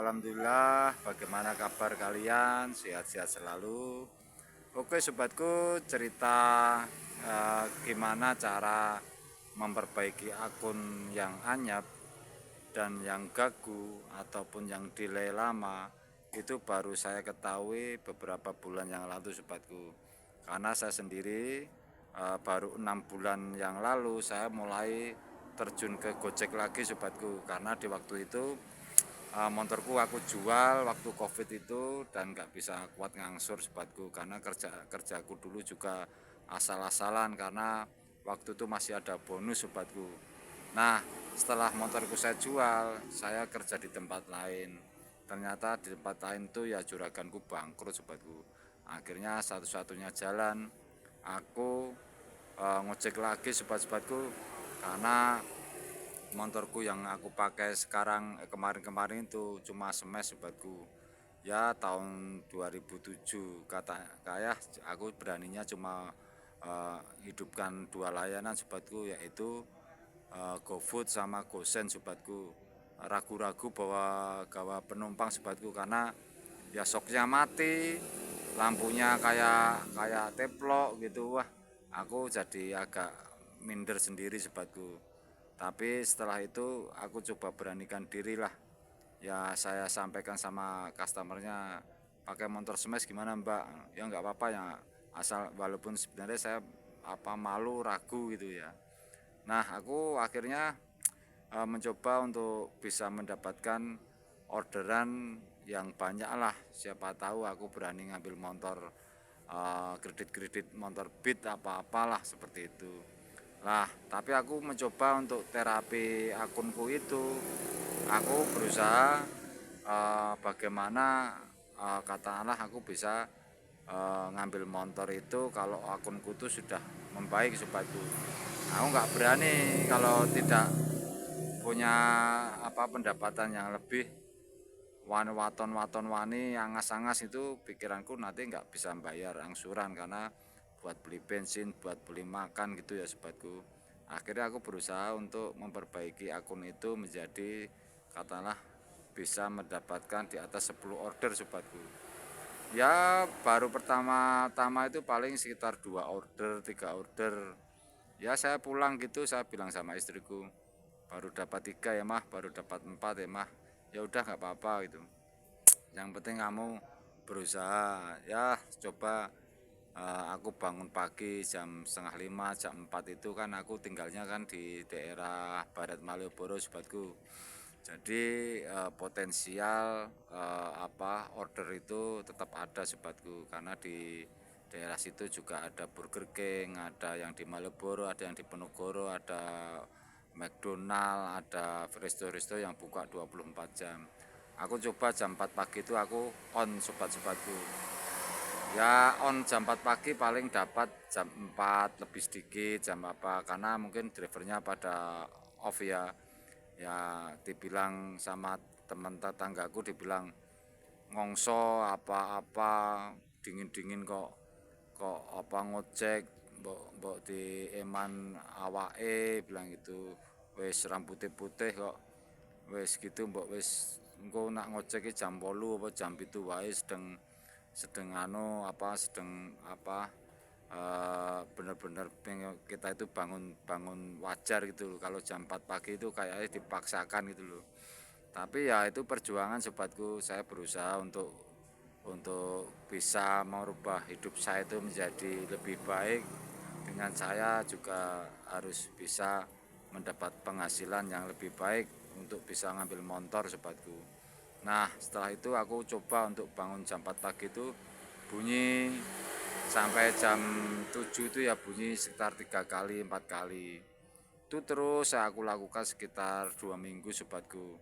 Alhamdulillah, bagaimana kabar kalian? Sehat-sehat selalu. Oke sobatku, cerita gimana cara memperbaiki akun yang anyap dan yang gagu ataupun yang delay lama. Itu baru saya ketahui beberapa bulan yang lalu sobatku. Karena saya sendiri baru 6 bulan yang lalu saya mulai terjun ke Gojek lagi sobatku. Karena di waktu itu motorku aku jual waktu covid itu dan nggak bisa kuat ngangsur sobatku, karena kerjaku dulu juga asal-asalan karena waktu itu masih ada bonus sobatku. Nah, setelah motorku saya jual, saya kerja di tempat lain. Ternyata di tempat lain tuh ya juraganku bangkrut sobatku. Akhirnya satu-satunya jalan aku ngojek lagi sobat-sobatku, karena motorku yang aku pakai sekarang kemarin-kemarin itu cuma semes sobatku. Ya tahun 2007 kata kayak aku beraninya cuma hidupkan dua layanan sobatku, yaitu GoFood sama GoSend sobatku. Ragu-ragu bawa penumpang sobatku karena ya soknya mati, lampunya kayak kayak teplok gitu. Wah, aku jadi agak minder sendiri sobatku. Tapi setelah itu aku coba beranikan diri lah. Ya saya sampaikan sama customernya, pakai motor smash gimana mbak? Ya nggak apa-apa ya, asal walaupun sebenarnya saya malu ragu gitu ya. Nah aku akhirnya mencoba untuk bisa mendapatkan orderan yang banyak lah. Siapa tahu aku berani ngambil motor kredit-kredit motor Beat apa-apalah seperti itu. Nah, tapi aku mencoba untuk terapi akunku itu. Aku berusaha bagaimana katakanlah aku bisa ngambil motor itu kalau akunku itu sudah membaik sobatku. Aku nggak berani kalau tidak punya pendapatan yang lebih, waton wani angas-angas itu pikiranku nanti nggak bisa bayar angsuran karena buat beli bensin, buat beli makan gitu ya sobatku. Akhirnya aku berusaha untuk memperbaiki akun itu menjadi katakanlah bisa mendapatkan di atas 10 order sobatku. Ya baru pertama-tama itu paling sekitar 2 order, 3 order. Ya saya pulang gitu, saya bilang sama istriku, baru dapat 3 ya mah, baru dapat 4 ya mah. Ya udah nggak apa-apa gitu. Yang penting kamu berusaha. Ya coba aku bangun pagi jam setengah 5, jam 4 itu kan aku tinggalnya kan di daerah Barat Malioboro sobatku. Jadi potensial order itu tetap ada sobatku, karena di daerah situ juga ada Burger King, ada yang di Malioboro, ada yang di Penogoro, ada McDonald, ada resto-resto yang buka 24 jam. Aku coba jam 4 pagi itu aku on sobat-sobatku. Ya on jam 4 pagi paling dapat jam 4 lebih sedikit, jam apa, karena mungkin drivernya pada off ya. Ya dibilang sama teman tetanggaku, dibilang ngongso apa-apa, dingin-dingin kok kok ngojek, mbok di eman awake bilang gitu. Wis rambutnya putih kok wis gitu, mbok wis engko nak ngojek jam 8 apa jam 7 wae, sedeng sedeng sedeng bener-bener kita itu bangun wajar gitu loh. Kalau jam 4 pagi itu kayaknya dipaksakan gitu loh. Tapi ya itu perjuangan sobatku, saya berusaha untuk bisa merubah hidup saya itu menjadi lebih baik. Dengan saya juga harus bisa mendapat penghasilan yang lebih baik untuk bisa ngambil motor sobatku. Nah setelah itu aku coba untuk bangun jam 4 pagi itu bunyi sampai jam 7 itu ya bunyi sekitar 3 kali 4 kali. Itu terus aku lakukan sekitar 2 minggu sobatku.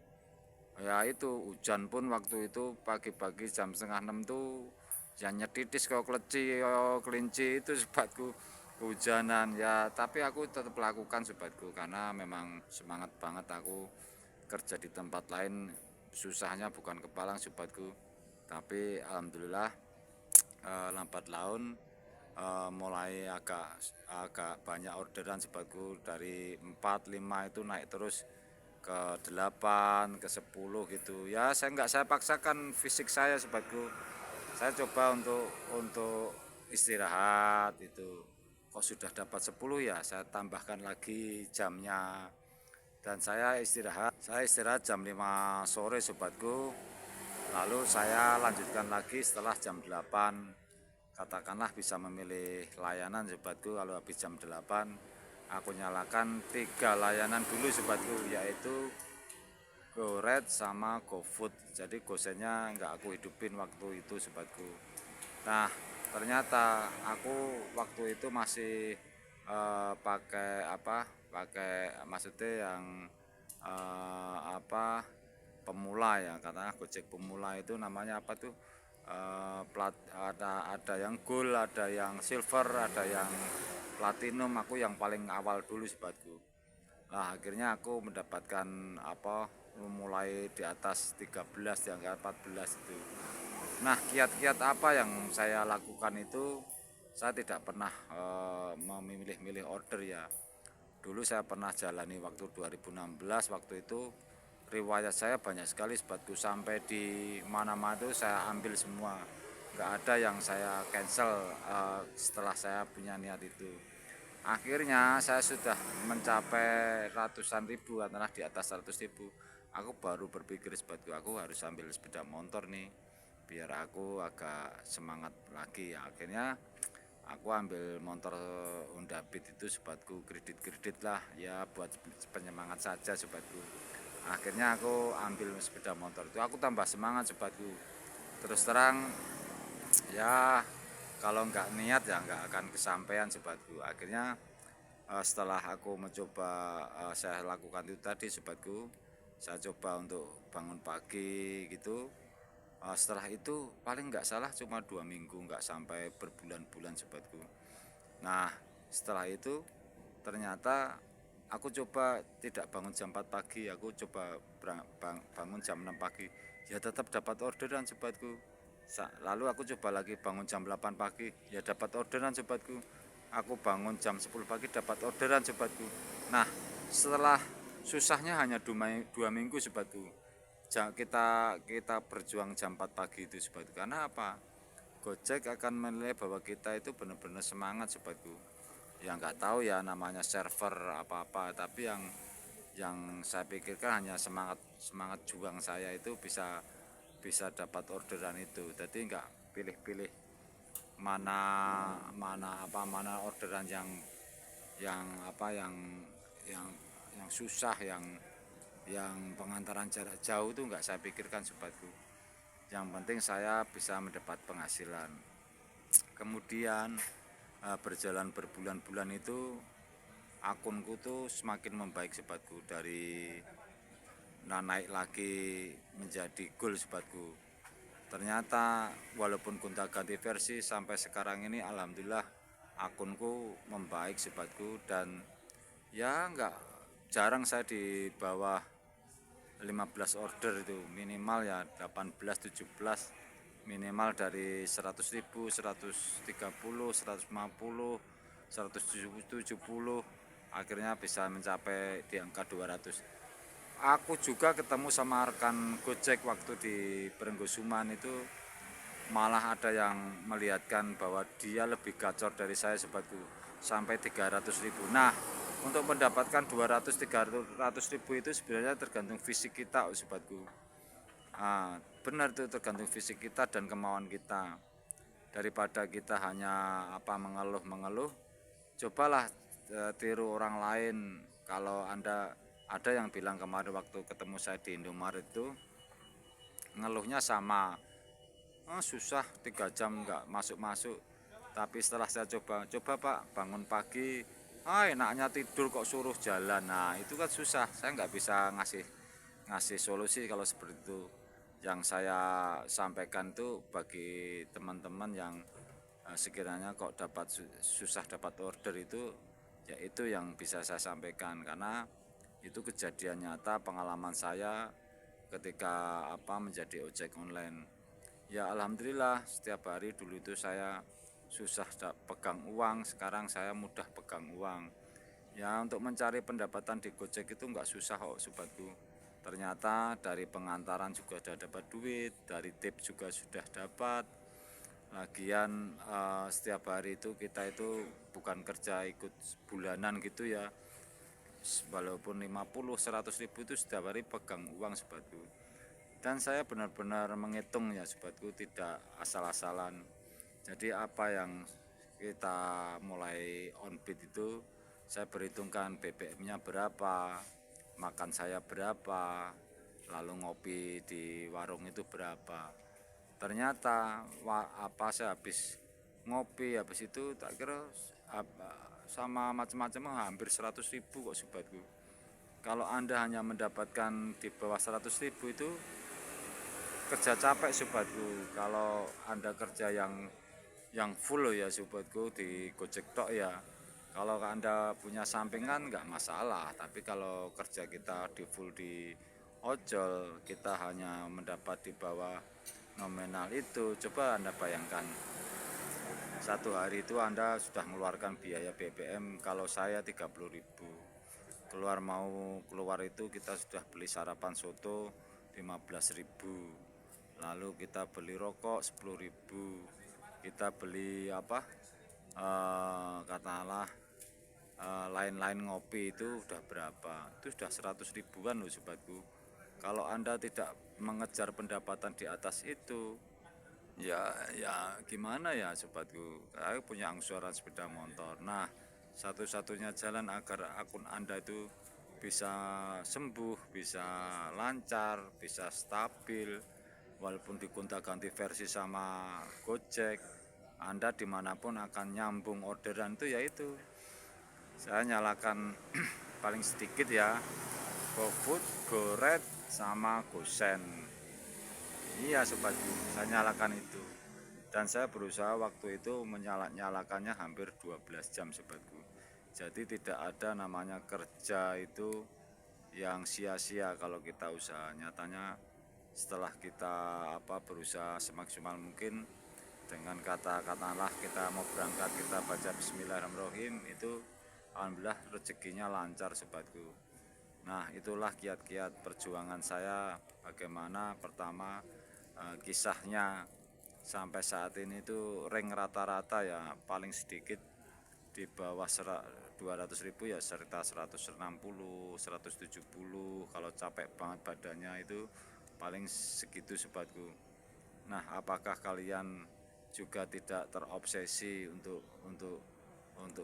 Ya itu hujan pun waktu itu pagi-pagi jam setengah 6 tuh ya nyetitis kau keleci kau kelinci itu sobatku, hujanan ya, tapi aku tetap lakukan sobatku karena memang semangat banget aku kerja di tempat lain. Susahnya bukan kepalang sobatku, tapi alhamdulillah lambat laun mulai agak agak banyak orderan sobatku, dari 4 5 itu naik terus ke 8 ke 10 gitu ya. Saya paksakan fisik saya sobatku, saya coba untuk istirahat itu. Kok sudah dapat 10 ya saya tambahkan lagi jamnya, dan saya istirahat jam 5 sore sobatku. Lalu saya lanjutkan lagi setelah jam 8, katakanlah bisa memilih layanan sobatku. Kalau habis jam 8 aku nyalakan 3 layanan dulu sobatku, yaitu GoRed sama GoFood. Jadi gosennya nggak aku hidupin waktu itu sobatku. Nah ternyata aku waktu itu masih pakai maksudnya yang pemula ya, karena Gojek pemula itu namanya apa tuh, ada yang gold, ada yang silver, ada yang platinum. Aku yang paling awal dulu sobatku. Nah akhirnya aku mendapatkan mulai di atas 13, di angka 14 itu. Nah kiat-kiat apa yang saya lakukan itu, saya tidak pernah memilih-milih order ya. Dulu saya pernah jalani waktu 2016, waktu itu riwayat saya banyak sekali sobatku, sampai di mana-mana itu saya ambil semua, nggak ada yang saya cancel setelah saya punya niat itu. Akhirnya saya sudah mencapai ratusan ribu, antara di atas 100.000. Aku baru berpikir sobatku, aku harus ambil sepeda motor nih biar aku agak semangat lagi ya. Akhirnya aku ambil motor Honda Beat itu sobatku, kredit lah ya, buat penyemangat saja sobatku. Akhirnya aku ambil sepeda motor itu, aku tambah semangat sobatku. Terus terang ya, kalau nggak niat ya nggak akan kesampaian sobatku. Akhirnya setelah aku mencoba, saya lakukan itu tadi sobatku, saya coba untuk bangun pagi gitu. Setelah itu paling nggak salah cuma 2 minggu, nggak sampai berbulan-bulan sobatku. Nah setelah itu ternyata aku coba tidak bangun jam 4 pagi, aku coba bangun jam 6 pagi, ya tetap dapat orderan sobatku. Lalu aku coba lagi bangun jam 8 pagi, ya dapat orderan sobatku. Aku bangun jam 10 pagi, dapat orderan sobatku. Nah setelah susahnya hanya 2 minggu sobatku, kita berjuang jam 4 pagi itu sobatku. Karena apa? Gojek akan menilai bahwa kita itu benar-benar semangat sobatku. Ya nggak tahu ya namanya server apa-apa, tapi yang saya pikirkan hanya semangat juang saya itu bisa bisa dapat orderan itu. Jadi nggak pilih-pilih mana mana orderan yang apa yang yang susah, yang pengantaran jarak jauh itu nggak saya pikirkan sobatku. Yang penting saya bisa mendapat penghasilan. Kemudian berjalan berbulan-bulan itu akunku tuh semakin membaik sobatku, dari naik lagi menjadi gold sobatku. Ternyata walaupun gonta-ganti versi sampai sekarang ini, alhamdulillah akunku membaik sobatku. Dan ya nggak jarang saya di bawah 15 order itu, minimal ya 18 17, minimal dari 100.000, 130, 150, 170, akhirnya bisa mencapai di angka 200. Aku juga ketemu sama rekan Gojek waktu di Berenggosuman itu, malah ada yang melihatkan bahwa dia lebih gacor dari saya sobatku, sampai 300.000. Nah untuk mendapatkan 200-300.000 itu sebenarnya tergantung fisik kita sobatku. Benar tuh, tergantung fisik kita dan kemauan kita. Daripada kita hanya mengeluh, cobalah tiru orang lain. Kalau Anda, ada yang bilang kemarin waktu ketemu saya di Indomaret itu, ngeluhnya sama, susah 3 jam nggak masuk-masuk. Tapi setelah saya coba Pak bangun pagi, enaknya tidur kok suruh jalan. Nah itu kan susah, saya nggak bisa ngasih solusi kalau seperti itu. Yang saya sampaikan tuh bagi teman-teman yang sekiranya kok susah dapat order itu, ya itu yang bisa saya sampaikan, karena itu kejadian nyata pengalaman saya ketika menjadi ojek online. Ya alhamdulillah setiap hari dulu itu saya susah pegang uang, sekarang saya mudah pegang uang. Ya untuk mencari pendapatan di Gojek itu nggak susah kok sobatku. Ternyata dari pengantaran juga sudah dapat duit, dari tip juga sudah dapat. Lagian setiap hari itu kita itu bukan kerja ikut bulanan gitu ya. Walaupun 50-100 ribu itu setiap hari pegang uang sobatku. Dan saya benar-benar menghitung ya sobatku, tidak asal-asalan. Jadi apa yang kita mulai on bid itu saya perhitungkan BBM-nya berapa, makan saya berapa, lalu ngopi di warung itu berapa. Ternyata apa saya habis ngopi habis itu tak kira sama macam-macam hampir 100 ribu kok sobatku. Kalau Anda hanya mendapatkan di bawah 100 ribu itu kerja capek sobatku. Kalau Anda kerja yang full ya sobatku di Gojek tok ya. Kalau Anda punya sampingan nggak masalah, tapi kalau kerja kita di full di ojol, kita hanya mendapat di bawah nominal itu. Coba Anda bayangkan, satu hari itu Anda sudah mengeluarkan biaya BBM, kalau saya 30 ribu. Keluar itu kita sudah beli sarapan soto 15 ribu, lalu kita beli rokok 10 ribu, kita beli apa katakanlah lain-lain ngopi itu udah berapa, itu sudah 100 ribuan loh sobatku. Kalau Anda tidak mengejar pendapatan di atas itu, ya gimana ya sobatku, saya punya angsuran sepeda motor. Nah, satu-satunya jalan agar akun Anda itu bisa sembuh, bisa lancar, bisa stabil, walaupun digonta-ganti versi sama Gojek, Anda dimanapun akan nyambung orderan itu, yaitu saya nyalakan paling sedikit ya, GoFood, GoRed, sama GoSend. Iya sobatku, saya nyalakan itu. Dan saya berusaha waktu itu nyalakannya hampir 12 jam sobatku. Jadi tidak ada namanya kerja itu yang sia-sia kalau kita usaha. Nyatanya setelah kita berusaha semaksimal mungkin, dengan katakanlah kita mau berangkat kita baca Bismillahirrahmanirrahim, itu alhamdulillah rezekinya lancar sobatku. Nah itulah kiat-kiat perjuangan saya, bagaimana pertama kisahnya sampai saat ini itu rank rata-rata ya paling sedikit di bawah 200 ribu ya serta 160, 170, kalau capek banget badannya itu paling segitu sobatku. Nah apakah kalian juga tidak terobsesi untuk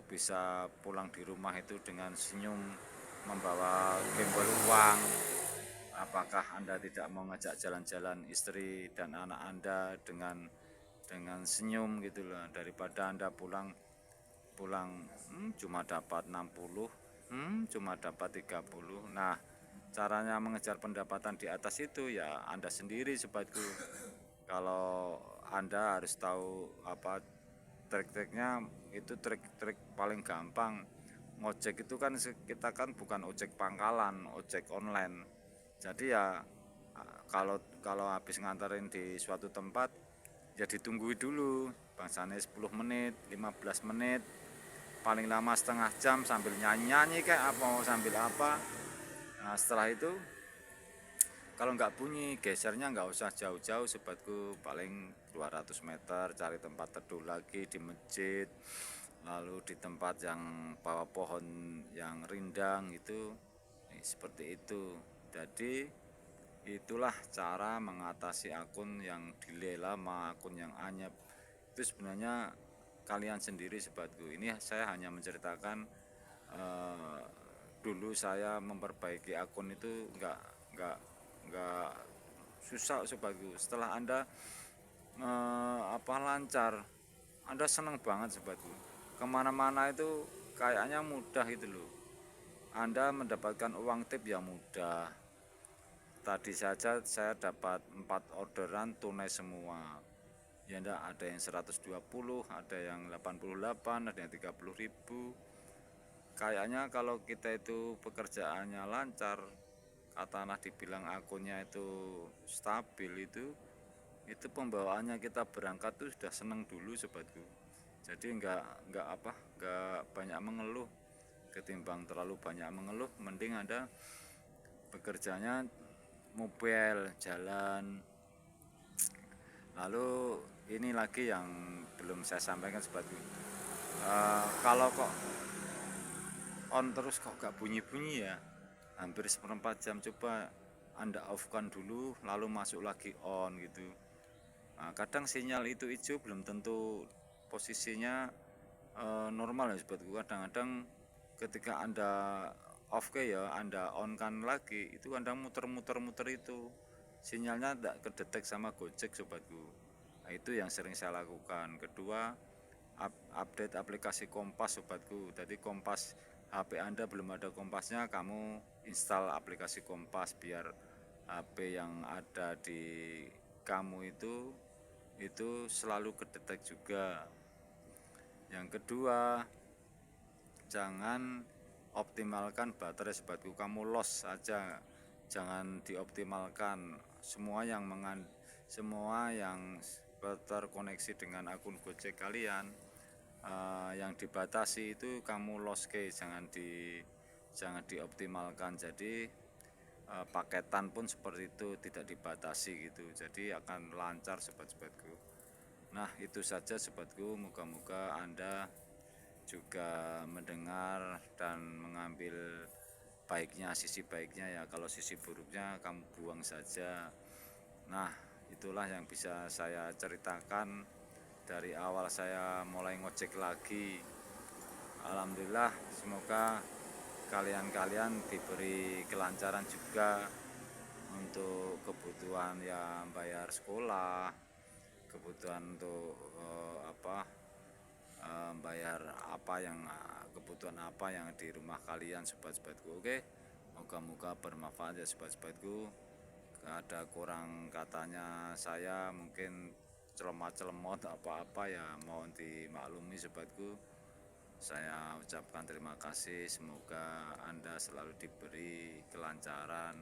bisa pulang di rumah itu dengan senyum, membawa gembel uang? Apakah Anda tidak mau ngajak jalan-jalan istri dan anak Anda dengan senyum gitu loh, daripada Anda pulang pulang cuma dapat 60, cuma dapat 30. Nah, caranya mengejar pendapatan di atas itu ya Anda sendiri sobatku. Kalau Anda harus tahu trik-triknya, itu trik-trik paling gampang. Ngojek itu kan kita kan bukan ojek pangkalan, ojek online. Jadi ya kalau kalau habis nganterin di suatu tempat ya ditunggu dulu, bangsane 10 menit, 15 menit, paling lama setengah jam sambil nyanyi-nyanyi kayak apa, sambil apa. Nah setelah itu kalau nggak bunyi, gesernya nggak usah jauh-jauh sobatku, paling 200 meter cari tempat teduh lagi di masjid, lalu di tempat yang bawah pohon yang rindang itu, seperti itu. Jadi itulah cara mengatasi akun yang delay lama, akun yang anyep. Itu sebenarnya kalian sendiri sobatku. Ini saya hanya menceritakan dulu saya memperbaiki akun itu nggak susah sobatku. Setelah Anda lancar, Anda senang banget sobatku. Kemana-mana itu kayaknya mudah itu loh. Anda mendapatkan uang tip ya mudah. Tadi saja saya dapat 4 orderan tunai semua. Ya enggak, ada yang 120, ada yang 88, ada yang 30 ribu. Kayaknya kalau kita itu pekerjaannya lancar, katakanlah dibilang akunnya itu stabil, itu pembawaannya kita berangkat tuh sudah seneng dulu sobatku. Jadi enggak banyak mengeluh. ketimbang terlalu banyak mengeluh, mending Anda bekerjanya mobile jalan. Lalu ini lagi yang belum saya sampaikan sobatku, kalau kok on terus kok gak bunyi-bunyi ya, hampir seperempat jam coba Anda off kan dulu lalu masuk lagi on gitu. Nah, kadang sinyal itu hijau belum tentu posisinya normal ya sobatku. Kadang-kadang ketika Anda off ya Anda on kan lagi, itu Anda muter-muter itu sinyalnya tidak kedetek sama Gojek sobatku. Nah, itu yang sering saya lakukan. Kedua, update aplikasi Kompas sobatku. Jadi Kompas, HP Anda belum ada Kompasnya, kamu install aplikasi Kompas biar HP yang ada di kamu itu selalu kedetek juga. Yang kedua, jangan optimalkan baterai sobatku, kamu los saja, jangan dioptimalkan. Semua yang terkoneksi dengan akun Gojek kalian, yang dibatasi itu kamu los jangan dioptimalkan. Jadi paketan pun seperti itu tidak dibatasi gitu, jadi akan lancar sobat-sobatku. Nah, itu saja sobatku, moga-moga Anda juga mendengar dan mengambil sisi baiknya ya. Kalau sisi buruknya kamu buang saja. Nah, itulah yang bisa saya ceritakan dari awal saya mulai ngojek lagi. Alhamdulillah, semoga kalian diberi kelancaran juga untuk kebutuhan yang bayar sekolah, kebutuhan untuk bayar kebutuhan apa yang di rumah kalian sobat-sobatku. Oke, moga-moga bermanfaat ya sobat-sobatku. Ada kurang katanya saya mungkin celemot apa-apa ya, mohon dimaklumi sobatku. Saya ucapkan terima kasih, semoga Anda selalu diberi kelancaran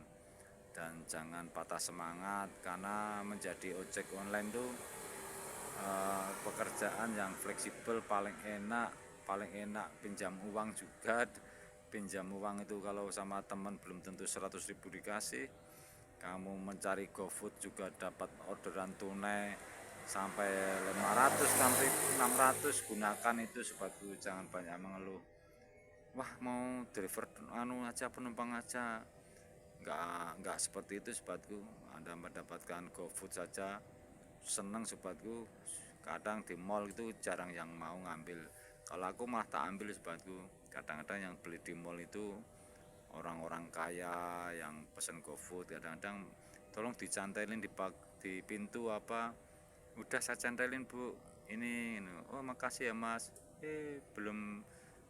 dan jangan patah semangat, karena menjadi ojek online tuh pekerjaan yang fleksibel, paling enak pinjam uang juga. Pinjam uang itu kalau sama teman belum tentu 100.000 dikasih. Kamu mencari GoFood juga dapat orderan tunai sampai 500 sampai 600, gunakan itu sobatku, jangan banyak mengeluh. Wah, mau driver penumpang aja, enggak seperti itu sobatku. Anda mendapatkan GoFood saja seneng sobatku. Kadang di mall itu jarang yang mau ngambil, kalau aku mah tak ambil sobatku. Kadang-kadang yang beli di mall itu orang-orang kaya yang pesen GoFood, kadang-kadang tolong dicantelin di pintu apa, udah saya cantelin bu ini. Oh makasih ya mas, belum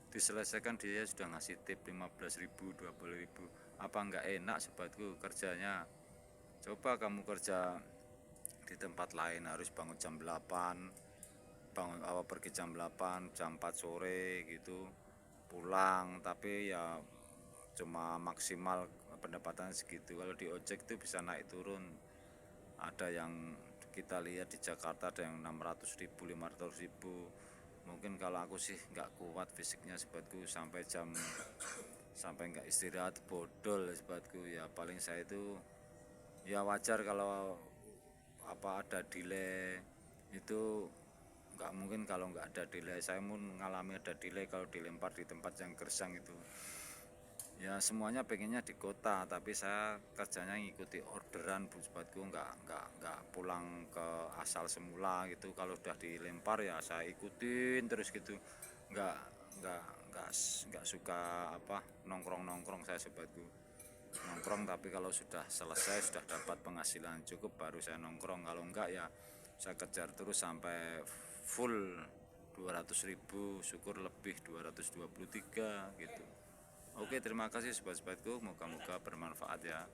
diselesaikan dia sudah ngasih tip 15.000 20.000. Apa enggak enak sobatku kerjanya? Coba kamu kerja di tempat lain harus bangun jam 8, pergi jam 8, jam 4 sore gitu pulang, tapi ya cuma maksimal pendapatan segitu. Kalau di ojek itu bisa naik turun, ada yang kita lihat di Jakarta ada yang 600.000 500.000. Mungkin kalau aku sih nggak kuat fisiknya sobatku, sampai nggak istirahat bodol sobatku. Ya paling saya itu ya wajar kalau ada delay itu, nggak mungkin kalau nggak ada delay. Saya pun mengalami ada delay kalau dilempar di tempat yang gersang itu. Ya semuanya pengennya di kota, tapi saya kerjanya ngikuti orderan bu sobatku, nggak pulang ke asal semula gitu. Kalau udah dilempar ya saya ikutin terus gitu, nggak nggak suka nongkrong saya sobatku. Nongkrong tapi kalau sudah selesai, sudah dapat penghasilan cukup, baru saya nongkrong. Kalau enggak ya saya kejar terus sampai full 200.000, syukur lebih 223 gitu. Oke, terima kasih sobat-sobatku, moga-moga bermanfaat ya.